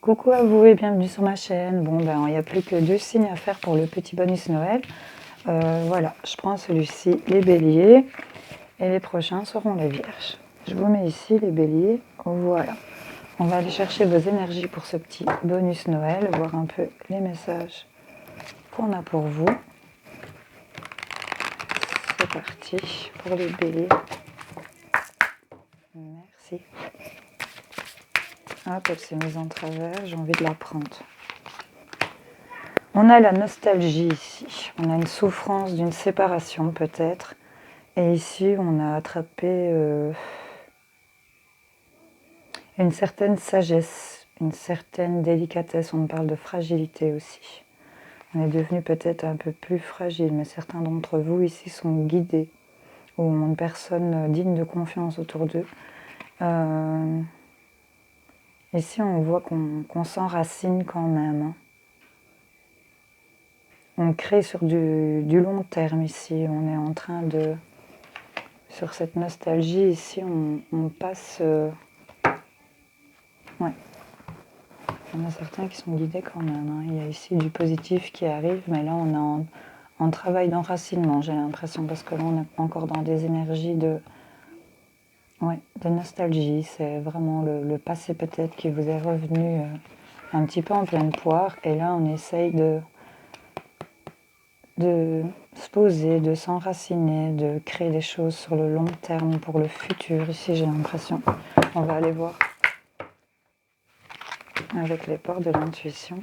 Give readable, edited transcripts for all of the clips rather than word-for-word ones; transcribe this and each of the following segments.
Coucou à vous et bienvenue sur ma chaîne. Bon ben il n'y a plus que 2 signes à faire pour le petit bonus Noël. Voilà, je prends celui-ci, les béliers, et les prochains seront les vierges. Je vous mets ici les béliers, voilà. On va aller chercher vos énergies pour ce petit bonus Noël, voir un peu les messages qu'on a pour vous. C'est parti pour les béliers. Merci. Hop, elle s'est mise en travers, j'ai envie de la prendre. On a la nostalgie ici, on a une souffrance d'une séparation peut-être, et ici on a attrapé une certaine sagesse, une certaine délicatesse, on parle de fragilité aussi. On est devenu peut-être un peu plus fragile, mais certains d'entre vous ici sont guidés, ou ont une personne digne de confiance autour d'eux. Ici on voit qu'on s'enracine quand même, hein. On crée sur du long terme ici, on est en train de... Sur cette nostalgie ici, on passe... Ouais. Il y en a certains qui sont guidés quand même, hein. Il y a ici du positif qui arrive, mais là on est en travail d'enracinement, j'ai l'impression, parce que là on est encore dans des énergies de... Ouais, de nostalgie, c'est vraiment le passé peut-être qui vous est revenu un petit peu en pleine poire, et là on essaye de se poser, de s'enraciner, de créer des choses sur le long terme pour le futur. Ici, j'ai l'impression. On va aller voir avec les portes de l'intuition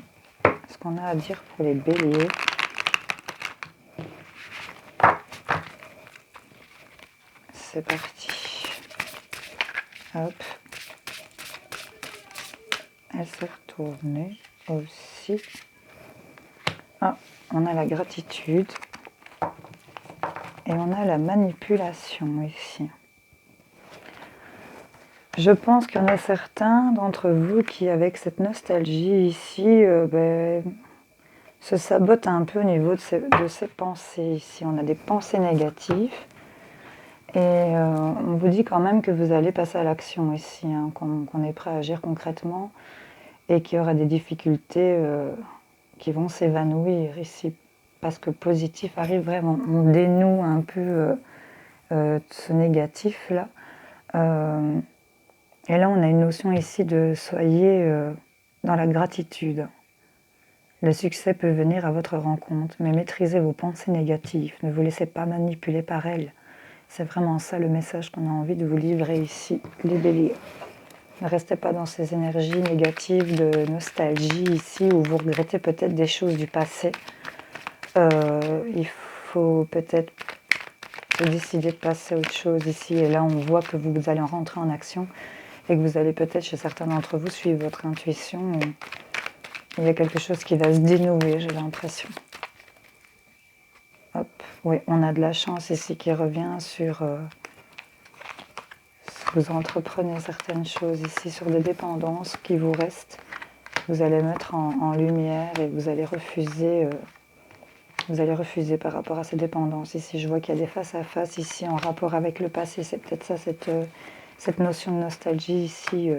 ce qu'on a à dire pour les béliers. C'est parti. Hop. Elle s'est retournée aussi. Ah, on a la gratitude. Et on a la manipulation ici. Je pense qu'il y en a certains d'entre vous qui, avec cette nostalgie ici, se sabotent un peu au niveau de ces pensées ici. On a des pensées négatives. Et on vous dit quand même que vous allez passer à l'action ici, hein, qu'on est prêt à agir concrètement et qu'il y aura des difficultés qui vont s'évanouir ici. Parce que le positif arrive vraiment. On dénoue un peu ce négatif-là. Et là, on a une notion ici de soyez dans la gratitude. Le succès peut venir à votre rencontre, mais maîtrisez vos pensées négatives. Ne vous laissez pas manipuler par elles. C'est vraiment ça le message qu'on a envie de vous livrer ici, les béliers. Ne restez pas dans ces énergies négatives de nostalgie ici, où vous regrettez peut-être des choses du passé. Il faut peut-être décider de passer à autre chose ici. Et là, on voit que vous allez rentrer en action et que vous allez peut-être, chez certains d'entre vous, suivre votre intuition. Il y a quelque chose qui va se dénouer, j'ai l'impression. Hop, oui, on a de la chance ici qui revient sur... vous entreprenez certaines choses ici sur des dépendances qui vous restent. Vous allez mettre en lumière et vous allez refuser par rapport à ces dépendances. Ici, je vois qu'il y a des face-à-face ici en rapport avec le passé. C'est peut-être ça, cette notion de nostalgie ici.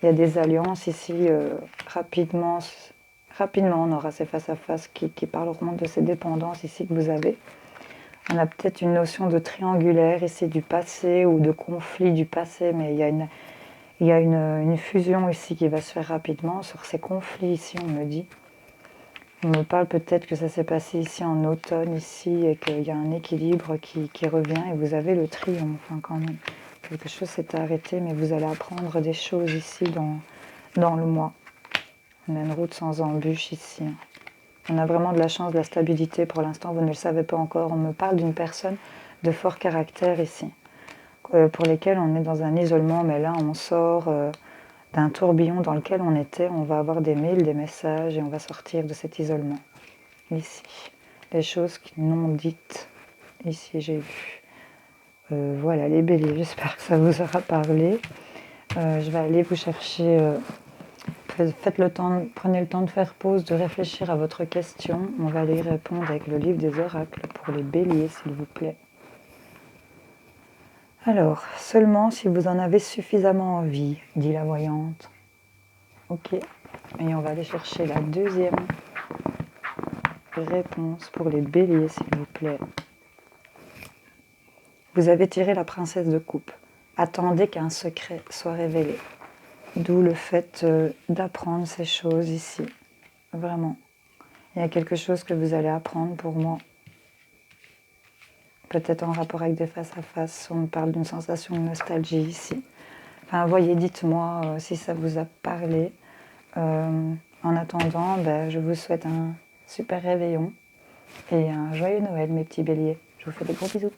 Il y a des alliances ici. Rapidement, on aura ces face-à-face qui parleront de ces dépendances ici que vous avez. On a peut-être une notion de triangulaire ici du passé ou de conflit du passé, mais il y a une fusion ici qui va se faire rapidement sur ces conflits ici, on me dit. On me parle peut-être que ça s'est passé ici en automne ici et qu'il y a un équilibre qui revient et vous avez le triomphe, hein, quand même. Quelque chose s'est arrêté, mais vous allez apprendre des choses ici dans le mois. On a une route sans embûche ici. On a vraiment de la chance, de la stabilité. Pour l'instant, vous ne le savez pas encore. On me parle d'une personne de fort caractère ici, pour lesquelles on est dans un isolement. Mais là, on sort d'un tourbillon dans lequel on était. On va avoir des mails, des messages et on va sortir de cet isolement. Ici, les choses qui non dites. Ici, j'ai vu. Voilà, les béliers. J'espère que ça vous aura parlé. Je vais aller vous chercher... prenez le temps de faire pause, de réfléchir à votre question. On va aller y répondre avec le livre des oracles pour les béliers, s'il vous plaît. Alors, seulement si vous en avez suffisamment envie, dit la voyante. Ok. Et on va aller chercher la deuxième réponse pour les béliers, s'il vous plaît. Vous avez tiré la princesse de coupe. Attendez qu'un secret soit révélé. D'où le fait d'apprendre ces choses ici. Vraiment. Il y a quelque chose que vous allez apprendre pour moi. Peut-être en rapport avec des face-à-face. On me parle d'une sensation de nostalgie ici. Enfin, voyez, dites-moi si ça vous a parlé. En attendant, je vous souhaite un super réveillon et un joyeux Noël, mes petits béliers. Je vous fais des gros bisous.